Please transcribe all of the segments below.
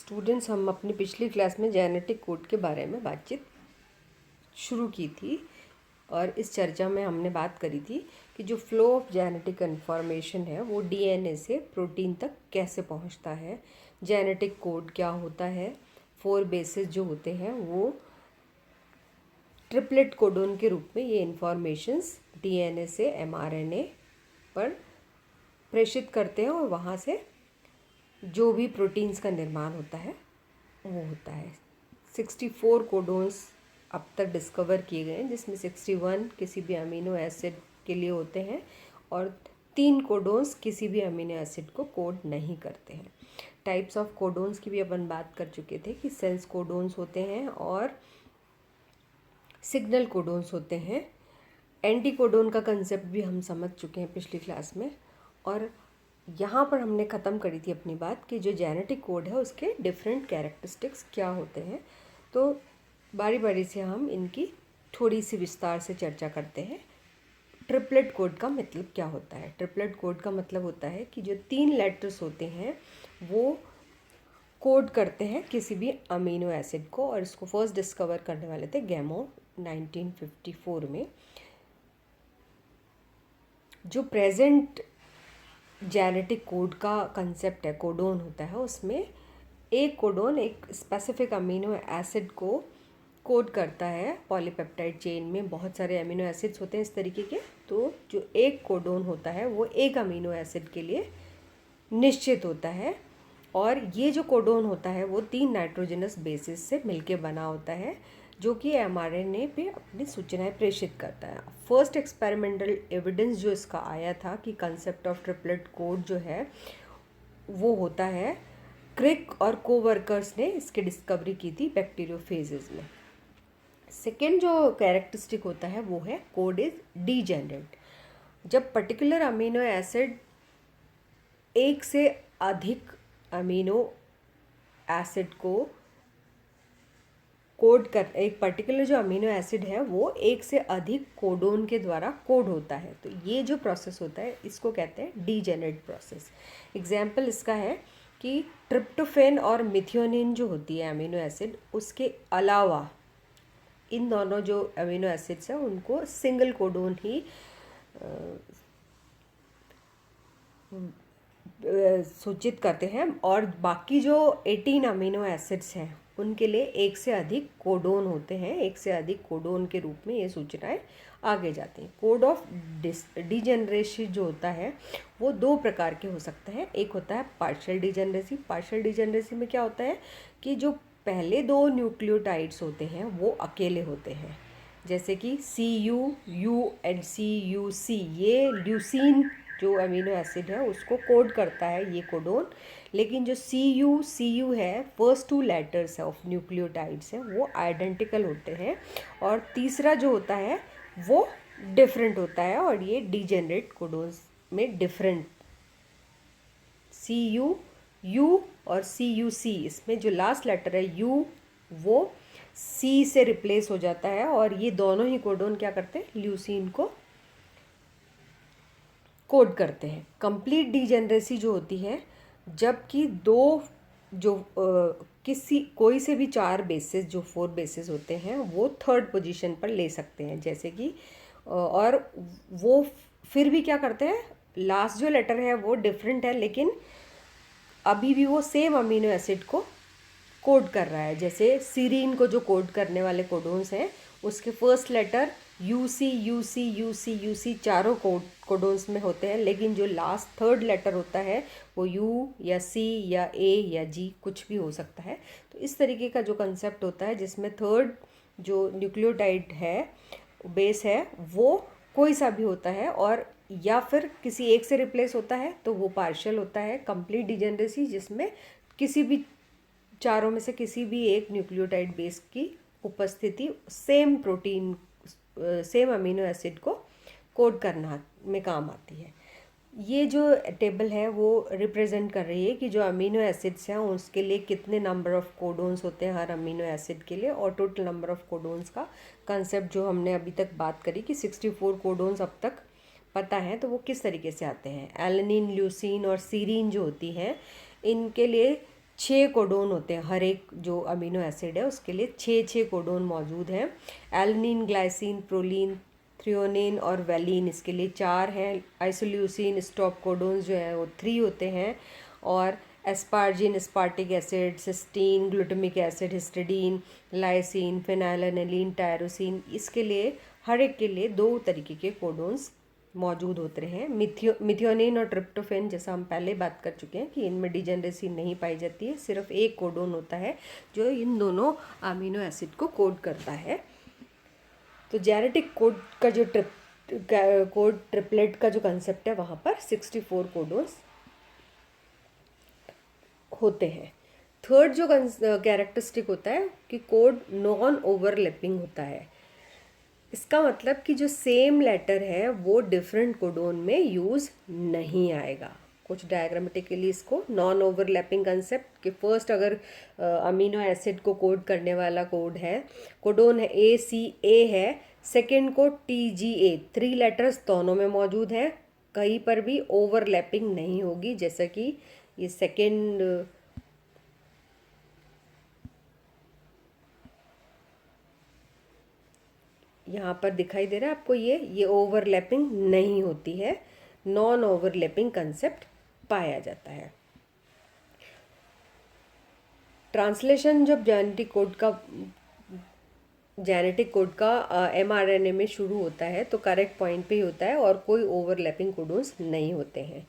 Students, हम अपनी पिछली क्लास में जेनेटिक कोड के बारे में बातचीत शुरू की थी और इस चर्चा में हमने बात करी थी कि जो फ्लो ऑफ जेनेटिक इन्फॉर्मेशन है वो डीएनए से प्रोटीन तक कैसे पहुंचता है, जेनेटिक कोड क्या होता है, 4 बेसेस जो होते हैं वो ट्रिपलेट कोडोन के रूप में ये इन्फॉर्मेशंस डीएनए से एमआरएनए पर प्रेषित करते हैं और वहाँ से जो भी प्रोटीन्स का निर्माण होता है वो होता है। 64 कोडोन्स अब तक डिस्कवर किए गए हैं, जिसमें 61 किसी भी अमीनो एसिड के लिए होते हैं और 3 कोडोन्स किसी भी अमीनो एसिड को कोड नहीं करते हैं। टाइप्स ऑफ कोडोन्स की भी अपन बात कर चुके थे कि सेंस कोडोन्स होते हैं और सिग्नल कोडोन्स होते हैं। एंटी कोडोन का कंसेप्ट भी हम समझ चुके हैं पिछली क्लास में, और यहाँ पर हमने ख़त्म करी थी अपनी बात कि जो जेनेटिक कोड है उसके डिफरेंट कैरेक्टरिस्टिक्स क्या होते हैं। तो बारी बारी से हम इनकी थोड़ी सी विस्तार से चर्चा करते हैं। ट्रिपलेट कोड का मतलब क्या होता है? ट्रिपलेट कोड का मतलब होता है कि जो 3 लेटर्स होते हैं वो कोड करते हैं किसी भी अमीनो एसिड को, और इसको फर्स्ट डिस्कवर करने वाले थे गैमो 1954 में। जो प्रेजेंट जेनेटिक कोड का कंसेप्ट है, कोडोन होता है, उसमें एक कोडोन एक स्पेसिफिक अमीनो एसिड को कोड करता है। पॉलीपेप्टाइड चेन में बहुत सारे अमीनो एसिड्स होते हैं इस तरीके के, तो जो एक कोडोन होता है वो एक अमीनो एसिड के लिए निश्चित होता है, और ये जो कोडोन होता है वो 3 नाइट्रोजनस बेसिस से मिलके बना होता है, जो कि एमआरएनए पे अपनी सूचनाएं प्रेषित करता है। फर्स्ट एक्सपेरिमेंटल एविडेंस जो इसका आया था कि कंसेप्ट ऑफ ट्रिपलेट कोड जो है वो होता है, क्रिक और कोवर्कर्स ने इसकी डिस्कवरी की थी बैक्टीरियोफेजेस में। सेकेंड जो कैरेक्टरिस्टिक होता है वो है कोड इज डीजेनरेट। जब पर्टिकुलर अमीनो एसिड एक से अधिक अमीनो एसिड को कोड कर, एक पर्टिकुलर जो अमीनो एसिड है वो एक से अधिक कोडोन के द्वारा कोड होता है, तो ये जो प्रोसेस होता है इसको कहते हैं डीजेनरेट प्रोसेस। एग्जाम्पल इसका है कि ट्रिप्टोफेन और मिथियोनिन जो होती है अमीनो एसिड, उसके अलावा इन दोनों जो अमीनो एसिड्स हैं उनको सिंगल कोडोन ही सूचित करते हैं, और बाकी जो 18 अमीनो एसिड्स हैं उनके लिए एक से अधिक कोडोन होते हैं। एक से अधिक कोडोन के रूप में ये सूचनाएं आगे जाती हैं। कोड ऑफ डीजेनरेसी जो होता है वो 2 प्रकार के हो सकते हैं। एक होता है पार्शियल डीजेनरेसी। पार्शियल डीजेनरेसी में क्या होता है कि जो पहले 2 न्यूक्लियोटाइड्स होते हैं वो अकेले होते हैं, जैसे कि CU एंड CUC, ये ल्यूसीन जो अमीनो एसिड है उसको कोड करता है ये कोडोन, लेकिन जो CU है, फर्स्ट 2 लेटर्स ऑफ न्यूक्लियोटाइड्स हैं वो आइडेंटिकल होते हैं, और तीसरा जो होता है वो डिफरेंट होता है, और ये डीजेनरेट कोडोन्स में डिफरेंट CU और CUC, इसमें जो लास्ट लेटर है U वो C से रिप्लेस हो जाता है, और ये दोनों ही कोडोन क्या करते हैं, ल्यूसीन को कोड करते हैं। कंप्लीट डीजेनरेसी जो होती है, जबकि 2 जो कोई से भी 4 बेसिस, जो 4 बेसिस होते हैं वो 3rd पोजीशन पर ले सकते हैं, जैसे कि और वो फिर भी क्या करते हैं, लास्ट जो लेटर है वो डिफरेंट है लेकिन अभी भी वो सेम अमीनो एसिड को कोड कर रहा है। जैसे सीरीन को जो कोड करने वाले कोडोन्स हैं उसके फर्स्ट लेटर UC चारों कोडोन्स में होते हैं, लेकिन जो लास्ट 3rd लेटर होता है वो U या C या A या G कुछ भी हो सकता है। तो इस तरीके का जो कंसेप्ट होता है जिसमें 3rd जो न्यूक्लियोटाइड है, बेस है, वो कोई सा भी होता है, और या फिर किसी एक से रिप्लेस होता है तो वो पार्शियल होता है। कंप्लीट डिजेनरेसी जिसमें किसी भी चारों में से किसी भी एक न्यूक्लियोटाइड बेस की उपस्थिति same protein, same amino acid को कोड करना में काम आती है। ये जो टेबल है वो रिप्रेजेंट कर रही है कि जो अमीनो एसिड्स हैं उसके लिए कितने नंबर ऑफ कोडोन्स होते हैं हर अमीनो एसिड के लिए, और टोटल नंबर ऑफ कोडोन्स का कंसेप्ट जो हमने अभी तक बात करी कि 64 कोडोन्स अब तक पता है, तो वो किस तरीके से आते हैं। एलेनिन, ल्यूसीन और सीरीन जो होती हैं इनके लिए 6 कोडोन होते हैं, हर एक जो अमीनो एसिड है उसके लिए 6 कोडोन मौजूद हैं। एलनिन, ग्लाइसिन, प्रोलीन, थ्रियोनिन और वैलिन इसके लिए 4 हैं। आइसोल्यूसिन, स्टॉप कोडोन्स जो है वो 3 होते हैं। और asparagine, aspartic acid, cysteine, glutamic acid, histidine, lysine, phenylalanine, tyrosine, इसके लिए हर एक के लिए 2 तरीके के कोडोन्स मौजूद होते हैं। मिथियोनिन और ट्रिप्टोफेन, जैसा हम पहले बात कर चुके हैं कि इनमें डिजेनरेसी नहीं पाई जाती है, सिर्फ एक कोडोन होता है जो इन दोनों अमीनो एसिड को कोड करता है। तो जेनेटिक कोड का जो कोड ट्रिपलेट का जो कंसेप्ट है वहाँ पर 64 कोडोन्स होते हैं। थर्ड जो कैरेक्टरिस्टिक होता है कि कोड नॉन ओवरलैपिंग होता है। इसका मतलब कि जो सेम लेटर है वो डिफरेंट कोडोन में यूज़ नहीं आएगा। कुछ डायग्रामेटिकली इसको नॉन ओवरलैपिंग कंसेप्ट कि फर्स्ट अगर अमीनो एसिड को कोड करने वाला कोडोन है ACA है, सेकेंड को TGA, 3 लेटर्स दोनों में मौजूद है, कहीं पर भी ओवरलैपिंग नहीं होगी। जैसा कि ये सेकेंड यहाँ पर दिखाई दे रहा है आपको, ये ओवरलैपिंग नहीं होती है, नॉन ओवरलैपिंग कंसेप्ट पाया जाता है। ट्रांसलेशन जब जेनेटिक कोड का mRNA में शुरू होता है तो करेक्ट पॉइंट पे ही होता है और कोई ओवरलैपिंग कोडोन्स नहीं होते हैं।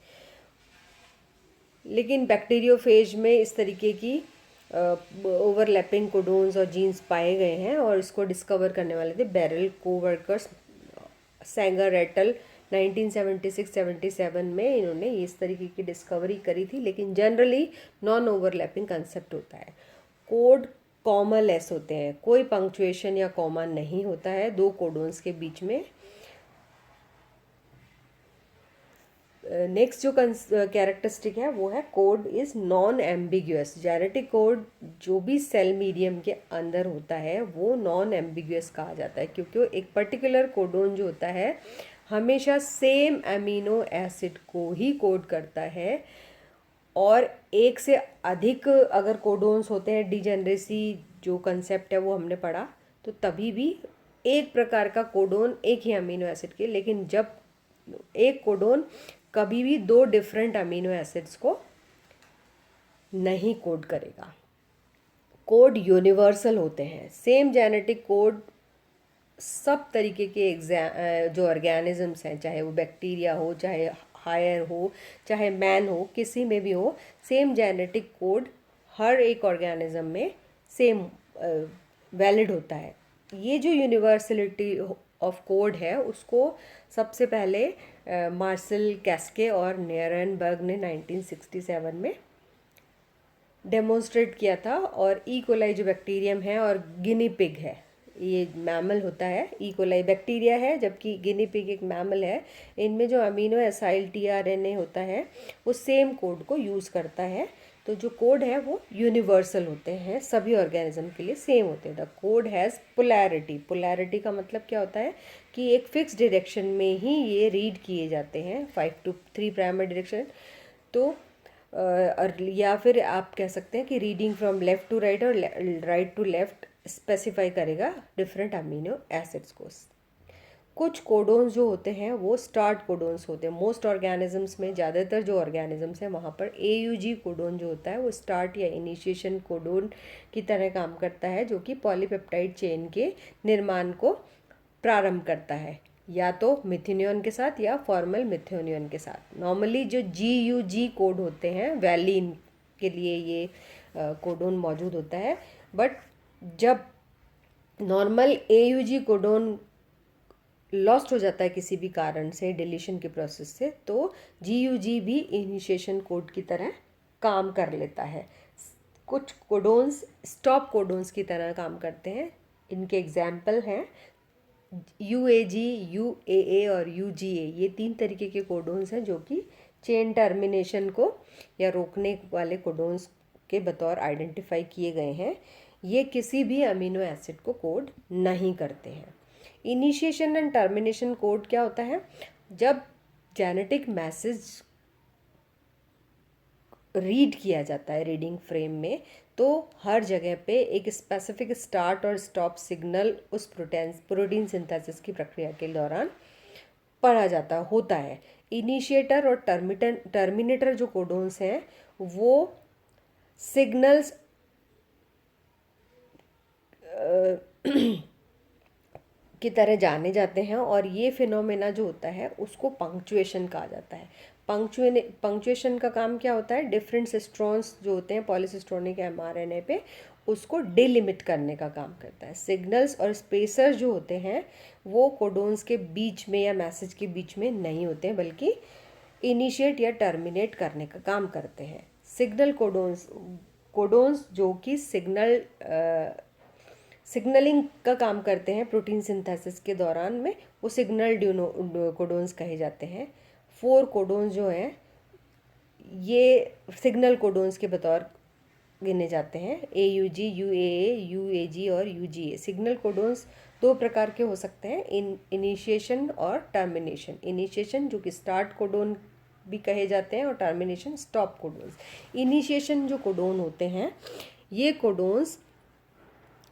लेकिन बैक्टीरियोफेज में इस तरीके की ओवरलैपिंग कोडोन्स और जीन्स पाए गए हैं और इसको डिस्कवर करने वाले थे बेरिल कोवर्कर्स, सैंगर एटल 1976-77 में इन्होंने इस तरीके की डिस्कवरी करी थी। लेकिन जनरली नॉन ओवरलैपिंग कंसेप्ट होता है। कोड कॉमालेस होते हैं, कोई पंक्चुएशन या कॉमा नहीं होता है 2 कोडोन्स के बीच में। नेक्स्ट जो कैरेक्टरिस्टिक है वो है code is non ambiguous. Genetic code जो भी सेल मीडियम के अंदर होता है वो नॉन एम्बिग्यूअस कहा जाता है, क्योंकि एक पर्टिकुलर कोडोन जो होता है हमेशा सेम अमीनो एसिड को ही कोड करता है। और एक से अधिक अगर कोडोन्स होते हैं, डिजेनरेसी जो कंसेप्ट है वो हमने पढ़ा, तो तभी भी एक प्रकार का कोडोन एक ही अमीनो एसिड के, लेकिन जब एक कोडोन कभी भी 2 डिफरेंट अमीनो एसिड्स को नहीं कोड करेगा। कोड यूनिवर्सल होते हैं। सेम जेनेटिक कोड सब तरीके के जो ऑर्गेनिजम्स हैं, चाहे वो बैक्टीरिया हो, चाहे हायर हो, चाहे मैन हो, किसी में भी हो, सेम जेनेटिक कोड हर एक ऑर्गेनिज्म में सेम वैलिड होता है। ये जो यूनिवर्सलिटी ऑफ कोड है उसको सबसे पहले मार्सेल कैस्के और नियरनबर्ग ने 1967 में डेमोन्स्ट्रेट किया था। और ई कोलाई जो बैक्टीरियम है और गिनी पिग है, ये मैमल होता है। ई कोलाई बैक्टीरिया है जबकि गिनी पिग एक मैमल है। इनमें जो अमीनो एसाइल tRNA होता है वो सेम कोड को यूज़ करता है। तो जो कोड है वो यूनिवर्सल होते हैं, सभी ऑर्गेनिज्म के लिए सेम होते हैं। The code has polarity. Polarity का मतलब क्या होता है कि एक फिक्स डायरेक्शन में ही ये रीड किए जाते हैं, 5 to 3 प्राइमरी डायरेक्शन। तो या फिर आप कह सकते हैं कि reading from left to right और राइट टू लेफ़्ट स्पेसिफाई करेगा डिफरेंट अमीनो एसिड्स को। कुछ कोडोन्स जो होते हैं वो स्टार्ट कोडोन्स होते हैं। मोस्ट ऑर्गेनिजम्स में, ज़्यादातर जो ऑर्गेनिजम्स हैं वहाँ पर AUG कोडोन जो होता है वो स्टार्ट या इनिशिएशन कोडोन की तरह काम करता है, जो कि पॉलीपेप्टाइड चेन के निर्माण को प्रारंभ करता है, या तो मिथिनियन के साथ या फॉर्मल मिथियोनियन के साथ। नॉर्मली जो GUG कोड होते हैं, वैलिन के लिए ये कोडोन मौजूद होता है। बट जब नॉर्मल AUG कोडोन लॉस्ट हो जाता है किसी भी कारण से, डिलीशन के प्रोसेस से, तो GUG भी इनिशिएशन कोड की तरह काम कर लेता है। कुछ कोडोन्स स्टॉप कोडोन्स की तरह काम करते हैं। इनके एग्जाम्पल हैं UAG, UAA और UGA। ये 3 तरीके के कोडोन्स हैं जो कि चेन टर्मिनेशन को या रोकने वाले कोडोन्स के बतौर आइडेंटिफाई किए गए हैं। ये किसी भी अमीनो एसिड को कोड नहीं करते हैं। इनिशिएशन एंड टर्मिनेशन कोड क्या होता है? जब जेनेटिक मैसेज रीड किया जाता है रीडिंग फ्रेम में, तो हर जगह पे एक स्पेसिफिक स्टार्ट और स्टॉप सिग्नल उस प्रोटीन सिंथेसिस की प्रक्रिया के दौरान पढ़ा जाता होता है। इनिशिएटर और टर्मिनेटर जो कोडोन्स हैं वो सिग्नल्स की तरह जाने जाते हैं, और ये फिनोमेना जो होता है उसको पंक्चुएशन कहा जाता है। पंक्चुएशन का काम क्या होता है? डिफरेंट सिस्ट्रॉन्स जो होते हैं पॉलीसिस्ट्रोनिक एमआरएनए पे, उसको डिलिमिट करने का काम करता है। सिग्नल्स और स्पेसर जो होते हैं वो कोडोन्स के बीच में या मैसेज के बीच में नहीं होते हैं, बल्कि इनिशिएट या टर्मिनेट करने का काम करते हैं। सिग्नल कोडोन्स जो कि सिग्नलिंग का काम करते हैं प्रोटीन सिंथेसिस के दौरान में, वो सिग्नल कोडोन्स कहे जाते हैं। 4 कोडोन्स जो हैं ये सिग्नल कोडोन्स के बतौर गिने जाते हैं, AUG, UAA, UAG और UGA। सिग्नल कोडोन्स 2 प्रकार के हो सकते हैं, इनिशिएशन और टर्मिनेशन। इनिशिएशन जो कि स्टार्ट कोडोन भी कहे जाते हैं, और टर्मिनेशन स्टॉप कोडोन्स। इनिशिएशन जो कोडोन होते हैं ये कोडोन्स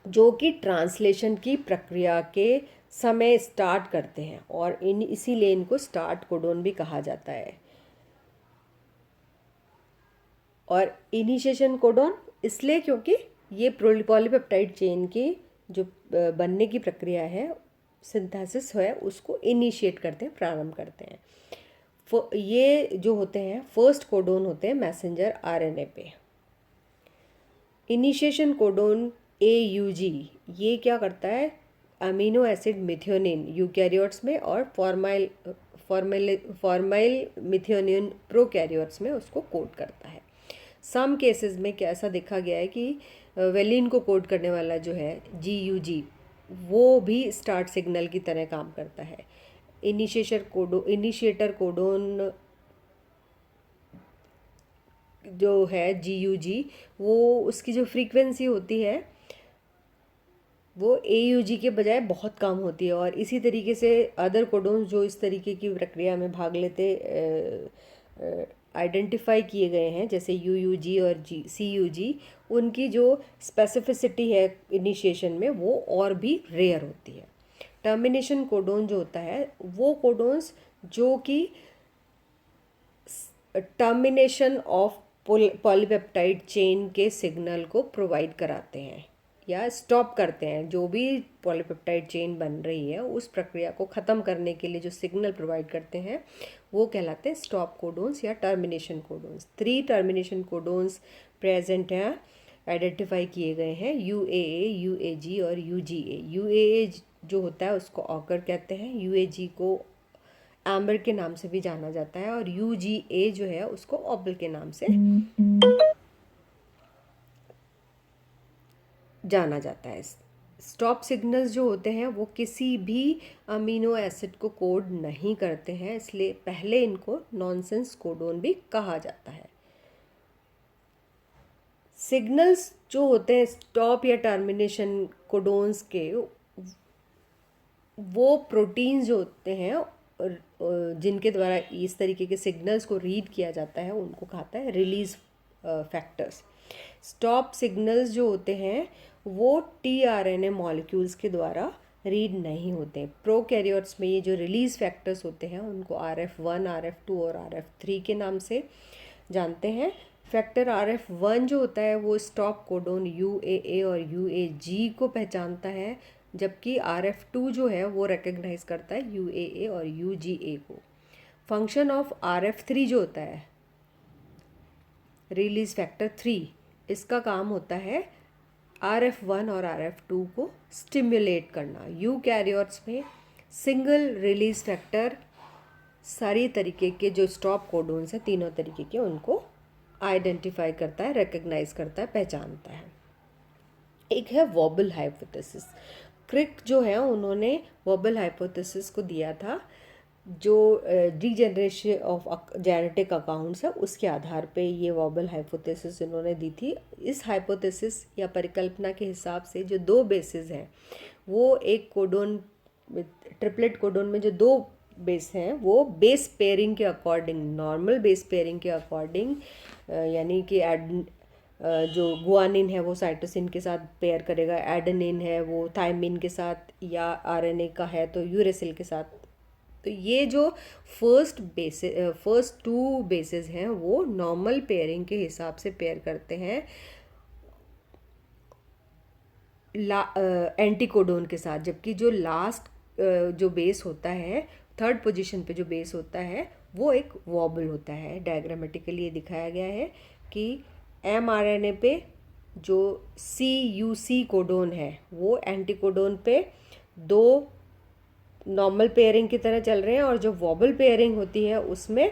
जो कि ट्रांसलेशन की प्रक्रिया के समय स्टार्ट करते हैं, और इसीलिए इनको स्टार्ट कोडोन भी कहा जाता है। और इनिशिएशन कोडोन इसलिए क्योंकि ये पॉलीपेप्टाइड चेन की जो बनने की प्रक्रिया है, सिंथेसिस है, उसको इनिशिएट करते हैं, प्रारंभ करते हैं। ये जो होते हैं फर्स्ट कोडोन होते हैं मैसेंजर आरएनए पे। इनिशिएशन कोडोन AUG ये क्या करता है? अमीनो एसिड मिथ्योनिन यूकैरियोट्स में और फॉर्माइल मिथ्योनिन प्रोकैरियोट्स में उसको कोड करता है। सम केसेस में क्या ऐसा देखा गया है कि वेलिन को कोड करने वाला जो है GUG वो भी स्टार्ट सिग्नल की तरह काम करता है। इनिशिएटर कोडोन जो है GUG वो उसकी जो फ्रीक्वेंसी होती है वो AUG के बजाय बहुत कम होती है, और इसी तरीके से अदर कोडोन्स जो इस तरीके की प्रक्रिया में भाग लेते आइडेंटिफाई किए गए हैं, जैसे UUG और CUG, उनकी जो स्पेसिफिसिटी है इनिशिएशन में वो और भी रेयर होती है। टर्मिनेशन कोडोन जो होता है वो कोडोन्स जो कि टर्मिनेशन ऑफ पॉलीपेप्टाइड चेन के सिग्नल को प्रोवाइड कराते हैं या स्टॉप करते हैं। जो भी पॉलीपेप्टाइड चेन बन रही है उस प्रक्रिया को ख़त्म करने के लिए जो सिग्नल प्रोवाइड करते हैं वो कहलाते हैं स्टॉप कोडोन्स या termination codons. 3 termination codons present हैं, आइडेंटिफाई किए गए हैं, UAA, UAG और UGA। UAA जो होता है उसको ऑकर कहते हैं, UAG को एम्बर के नाम से भी जाना जाता है, और UGA जो है उसको ऑबल के नाम से जाना जाता है। स्टॉप सिग्नल्स जो होते हैं वो किसी भी अमीनो एसिड को कोड नहीं करते हैं, इसलिए पहले इनको नॉनसेंस कोडोन भी कहा जाता है। सिग्नल्स जो होते हैं स्टॉप या टर्मिनेशन कोडोन्स के, वो प्रोटीन्स जो होते हैं जिनके द्वारा इस तरीके के सिग्नल्स को रीड किया जाता है उनको कहता है रिलीज फैक्टर्स। स्टॉप सिग्नल्स जो होते हैं वो tRNA मॉलिक्यूल्स के द्वारा रीड नहीं होते। प्रोकैरियोट्स में ये जो रिलीज फैक्टर्स होते हैं उनको RF1, RF2 और RF3 के नाम से जानते हैं। फैक्टर RF1 जो होता है वो स्टॉप कोडोन UAA और UAG को पहचानता है, जबकि RF2 जो है वो रिकग्नाइज करता है UAA और UGA को। फंक्शन ऑफ RF3 जो होता है रिलीज फैक्टर 3, इसका काम होता है RF1 और RF2 को स्टिमुलेट करना। यूकैरियोट्स में सिंगल रिलीज फैक्टर सारी तरीके के जो स्टॉप कोडोन्स हैं तीनों तरीके के उनको आइडेंटिफाई करता है, रिकग्नाइज करता है, पहचानता है। एक है वॉबल हाइपोथेसिस। क्रिक जो है उन्होंने वॉबल हाइपोथेसिस को दिया था, जो डीजेनरेशन ऑफ जेनेटिक अकाउंट्स है उसके आधार पे ये वॉबल हाइपोथेसिस इन्होंने दी थी। इस हाइपोथेसिस या परिकल्पना के हिसाब से जो 2 बेसिस हैं वो एक कोडोन ट्रिपलेट कोडोन में जो 2 बेस हैं वो बेस पेयरिंग के अकॉर्डिंग, नॉर्मल बेस पेयरिंग के अकॉर्डिंग, यानी कि जो गुआनिन है वो साइटोसिन के साथ पेयर करेगा, एडेनिन है वो थायमिन के साथ, या आरएनए का है तो यूरेसिल के साथ। तो ये जो फर्स्ट टू बेसेस हैं वो नॉर्मल पेयरिंग के हिसाब से पेयर करते हैं एंटीकोडोन के साथ, जबकि जो लास्ट जो बेस होता है, थर्ड पोजीशन पे जो बेस होता है वो एक वॉबल होता है। डायग्रामेटिकली ये दिखाया गया है कि mRNA पे जो CUC कोडोन है वो एंटीकोडोन पे दो नॉर्मल पेयरिंग की तरह चल रहे हैं, और जो वॉबल पेयरिंग होती है उसमें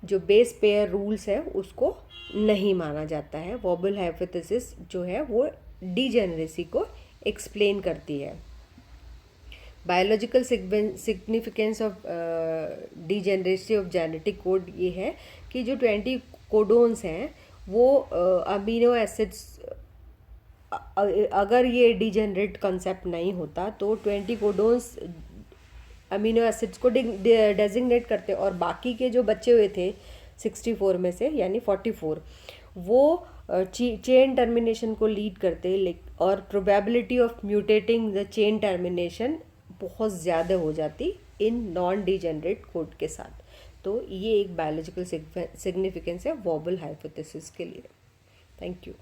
जो बेस पेयर रूल्स है उसको नहीं माना जाता है। वॉबल हाइपोथेसिस जो है वो डीजेनरेसी को एक्सप्लेन करती है। Biological significance of degeneracy of genetic code ये है कि जो 20 कोडोन्स हैं वो अमीनो एसिड्स, अगर ये डीजेनरेट कंसेप्ट नहीं होता तो 20 कोडोन्स अमीनो एसिड्स को डेजिग्नेट करते, और बाकी के जो बचे हुए थे 64 में से यानी 44 वो चेन टर्मिनेशन को लीड करते, और probability of mutating the chain termination बहुत ज़्यादा हो जाती इन नॉन डीजेनरेट कोड के साथ। तो ये एक बायोलॉजिकल सिग्निफिकेंस है वॉबल हाइपोथेसिस के लिए। Thank you.